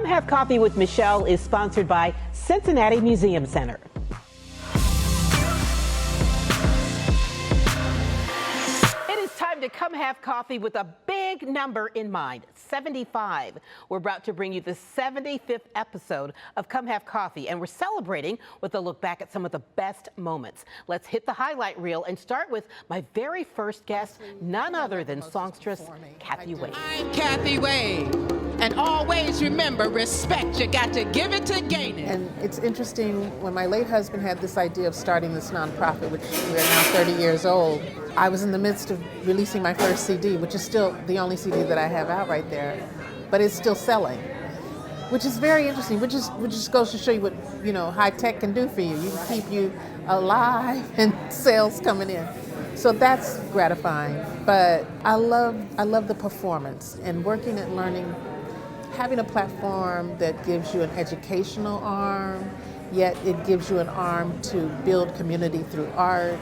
Have Coffee with Michelle is sponsored by Cincinnati Museum Center. It is time to come have coffee with a big number in mind, 75. We're about to bring you the 75th episode of Come Have Coffee, and we're celebrating with a look back at some of the best moments. Let's hit the highlight reel and start with my very first guest, none other than songstress Kathy Wade. I'm Kathy Wade, and always remember, respect, you got to give it to gain it. And it's interesting, when my late husband had this idea of starting this nonprofit, which we're now 30 years old, I was in the midst of releasing my first CD, which is still the only CD that I have out right there, but it's still selling, which is very interesting, which just goes to show you what, high tech can do for you. You can keep you alive and sales coming in. So that's gratifying, but I love the performance and working and learning, having a platform that gives you an educational arm, yet it gives you an arm to build community through art,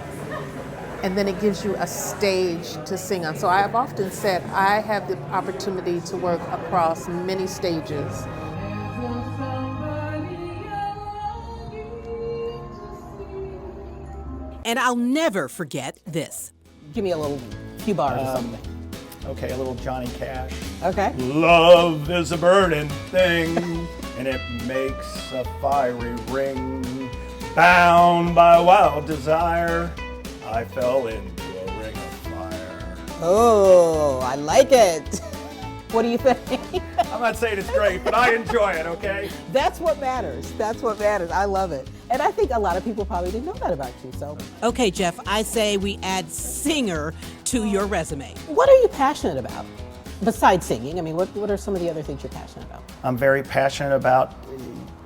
and then it gives you a stage to sing on. So I have often said I have the opportunity to work across many stages. And I'll never forget this. Give me a few bars or something. Okay, a little Johnny Cash. Okay. Love is a burning thing, and it makes a fiery ring. Bound by wild desire, I fell into a ring of fire. Oh, I like it. What do you think? I'm not saying it's great, but I enjoy it, okay? That's what matters. That's what matters. I love it. And I think a lot of people probably didn't know that about you, so. Okay, Jeff, I say we add singer to your resume. What are you passionate about besides singing? I mean, what are some of the other things you're passionate about? I'm very passionate about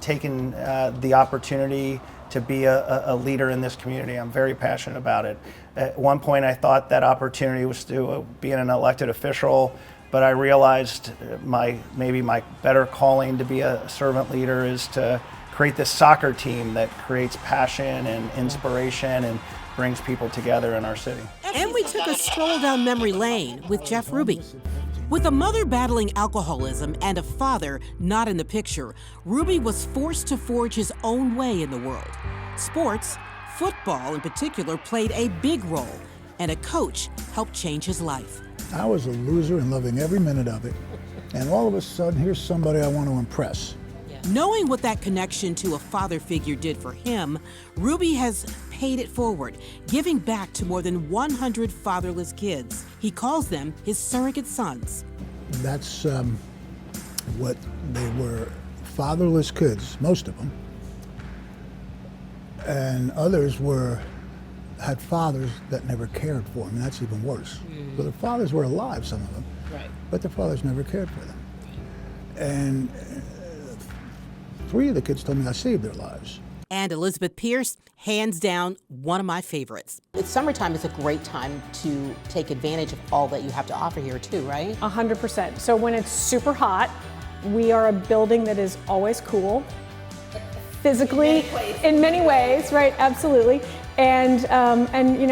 taking the opportunity to be a leader in this community. I'm very passionate about it. At one point, I thought that opportunity was to be an elected official, but I realized maybe my better calling to be a servant leader is to create this soccer team that creates passion and inspiration and brings people together in our city. And we took a stroll down memory lane with Jeff Ruby. With a mother battling alcoholism and a father not in the picture, Ruby was forced to forge his own way in the world. Sports, football in particular, played a big role, and a coach helped change his life. I was a loser and loving every minute of it, and all of a sudden, here's somebody I want to impress. Knowing what that connection to a father figure did for him, Ruby has paid it forward, giving back to more than 100 fatherless kids. He calls them his surrogate sons. That's what they were, fatherless kids, most of them, and others had fathers that never cared for them, and that's even worse. So their fathers were alive, some of them, but their fathers never cared for them. And 3 of the kids told me I saved their lives. And Elizabeth Pierce, hands down, one of my favorites. It's summertime is a great time to take advantage of all that you have to offer here too, right? 100%. So when it's super hot, we are a building that is always cool, physically, in many ways, right? Absolutely. And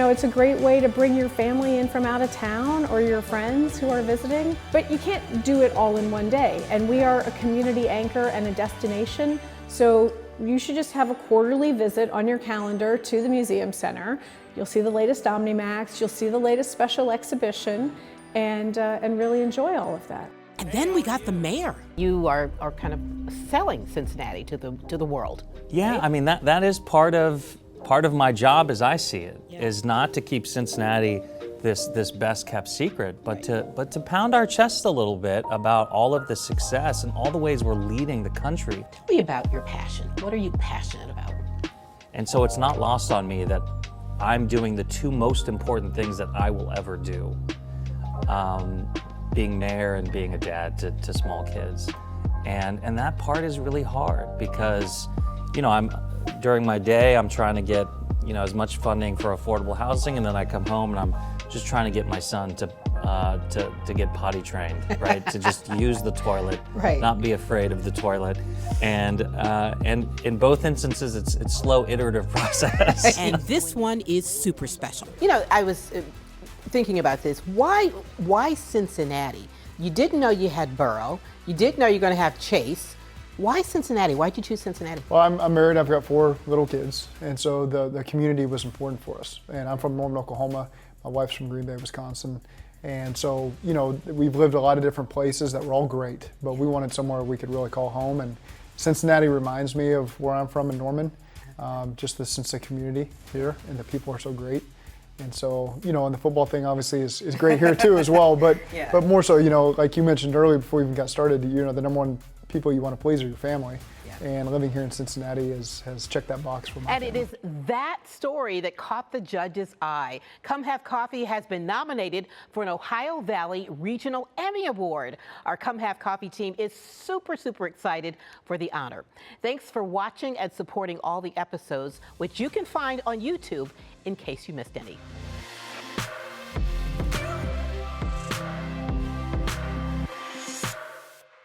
it's a great way to bring your family in from out of town or your friends who are visiting, but you can't do it all in one day. And we are a community anchor and a destination, so you should just have a quarterly visit on your calendar to the Museum Center. You'll see the latest Omnimax, you'll see the latest special exhibition, and really enjoy all of that. And then we got the mayor. You are kind of selling Cincinnati to the world. Yeah, right? I mean that is part of my job as I see it, is not to keep Cincinnati this best kept secret, but to pound our chests a little bit about all of the success and all the ways we're leading the country. Tell me about your passion. What are you passionate about? And so it's not lost on me that I'm doing the 2 most important things that I will ever do. Being mayor and being a dad to small kids. And that part is really hard because, during my day, I'm trying to get, as much funding for affordable housing, and then I come home and I'm just trying to get my son to get potty trained, right? To just use the toilet, right. Not be afraid of the toilet. And in both instances, it's slow, iterative process. And this one is super special. I was thinking about this. Why Cincinnati? You didn't know you had Borough. You didn't know you're going to have Chase. Why Cincinnati? Why'd you choose Cincinnati? Well, I'm married. I've got 4 little kids, and so the community was important for us. And I'm from Norman, Oklahoma. My wife's from Green Bay, Wisconsin. And so, you know, we've lived a lot of different places that were all great, but we wanted somewhere we could really call home. And Cincinnati reminds me of where I'm from in Norman, just the sense of community here, and the people are so great. And so, you know, and the football thing obviously is great here too as well, but but more so, you know, like you mentioned earlier before we even got started, you know, the number one people you want to please are your family. And living here in Cincinnati has checked that box for me. And it is that story that caught the judge's eye. Come Have Coffee has been nominated for an Ohio Valley Regional Emmy Award. Our Come Have Coffee team is super excited for the honor. Thanks for watching and supporting all the episodes, which you can find on YouTube in case you missed any.